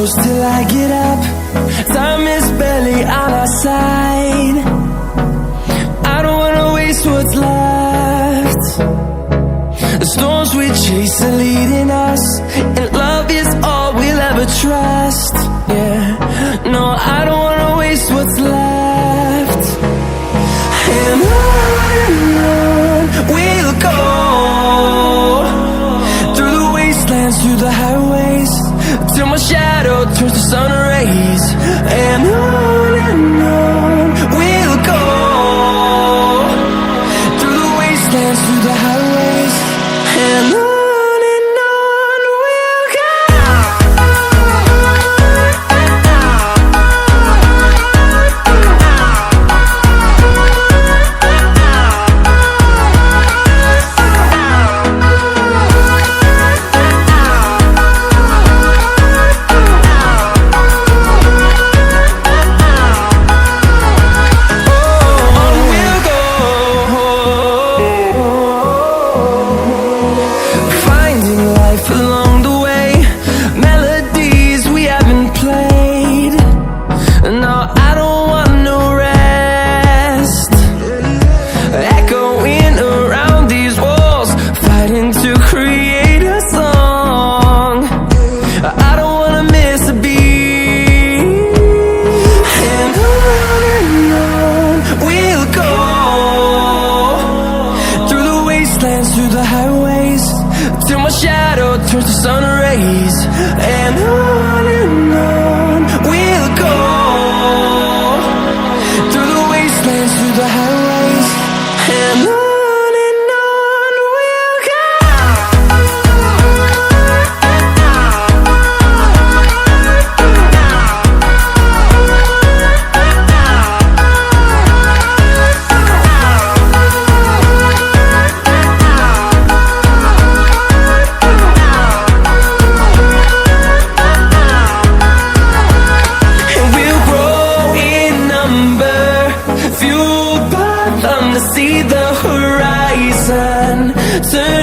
close till I get up. Time is barely on our side. I don't wanna waste what's left. The storms we chase are leading us, and love is all we'll ever trust. Yeah, no, I don't wanna waste what's left. And on we'll go, through the wastelands, through the highways, till my shadow turns to sun rays. And on we'll go, through the wastelands, through the highways, and on we'll go. Along the way, melodies we haven't played. No, I don't want no rest. Echoing around these walls, fighting to create a song. I don't wanna miss a beat. And on we'll go, through the wastelands, through the highways, till my shadow turns to sun rays. And on we'll go, through the wastelands, through the highways, and on we'll go. See the horizon turn